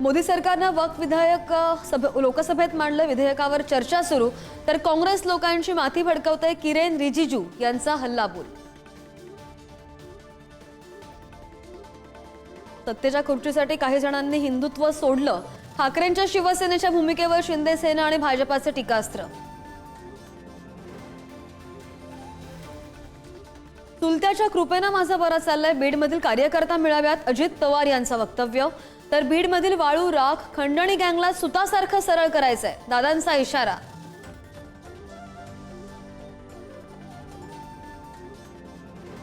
मोदी सरकारनं वक्फ विधेयक लोकसभेत मांडलं। विधेयकावर चर्चा सुरू, तर काँग्रेस लोकांची माथी भडकवतंय किरेन रिजिजू यांचा हल्लाबोल। सत्तेच्या खुर्चीसाठी काही जणांनी हिंदुत्व सोडलं, ठाकरेंच्या शिवसेनेच्या भूमिकेवर शिंदे सेना आणि भाजपाचे टीकास्त्र। चुलत्याच्या कृपेनं माझा बरा चाललाय, बीडमधील कार्यकर्ता मेळाव्यात अजित पवार यांचं वक्तव्य। तर बीडमधील वाळू राख खंडणी गँगला सुतासारखं सरळ करायचंय, दादांचा इशारा।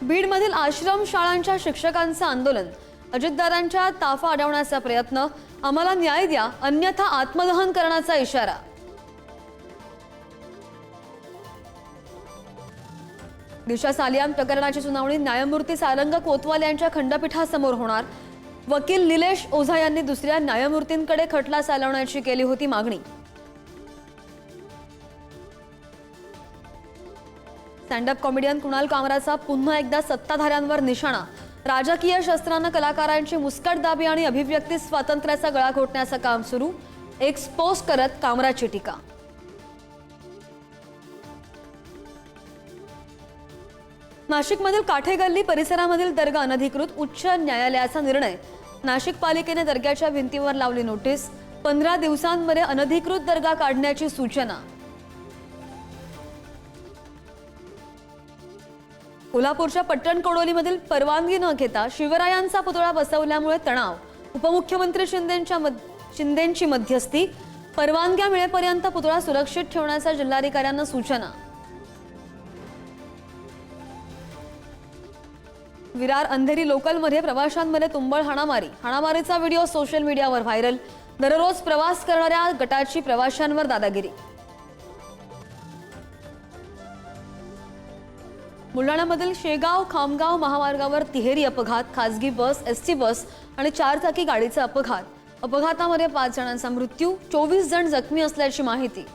बीडमधील आश्रम शाळांच्या शिक्षकांचं आंदोलन, अजितदादांच्या ताफा अडवण्याचा प्रयत्न, आम्हाला न्याय द्या अन्यथा आत्मदहन करण्याचा इशारा। दिशा सालियान प्रकरणाची सुनावणी न्यायमूर्ती सारंग कोतवाल यांच्या खंडपीठासमोर होणार। वकील निलेश ओझा यांनी दुसऱ्या न्यायमूर्तींकडे खटला चालवण्याची केली होती मागणी। स्टँडअप कॉमेडियन कुणाल कामराचा पुन्हा एकदा सत्ताधाऱ्यांवर निशाणा, राजकीय शस्त्रानं कलाकारांची मुस्कटदाबी आणि अभिव्यक्ती स्वातंत्र्याचा गळा घोटण्याचं काम सुरू, एक्सपोज करत कामराची टीका। नाशिकमधील काठेगल्ली परिसरामधील दर्गा अनधिकृत, उच्च न्यायालयाचा निर्णय। नाशिक पालिकेने दर्ग्याच्या भिंतीवर लावली नोटीस, 15 दिवसांमध्ये अनधिकृत दर्गा काढण्याची सूचना। कोल्हापूरच्या पट्टण कोडोलीमधील परवानगी न घेता शिवरायांचा पुतळा बसवल्यामुळे तणाव, उपमुख्यमंत्री शिंदेंची मध्यस्थी, परवानग्या मिळेपर्यंत पुतळा सुरक्षित ठेवण्याच्या जिल्हाधिकाऱ्यांना सूचना। विरार अंधेरी लोकलमध्ये प्रवाशांमध्ये तुंबळ हाणामारीचा व्हिडिओ सोशल मीडियावर व्हायरल। दररोज प्रवास करणाऱ्या गटाची प्रवाशांवर दादागिरी। बुलढाण्यामधील शेगाव खामगाव महामार्गावर तिहेरी अपघात, खासगी बस, एसटी बस आणि 4 चाकी गाडीचा अपघात। अपघातामध्ये 5 जणांचा मृत्यू, 24 जण जखमी असल्याची माहिती।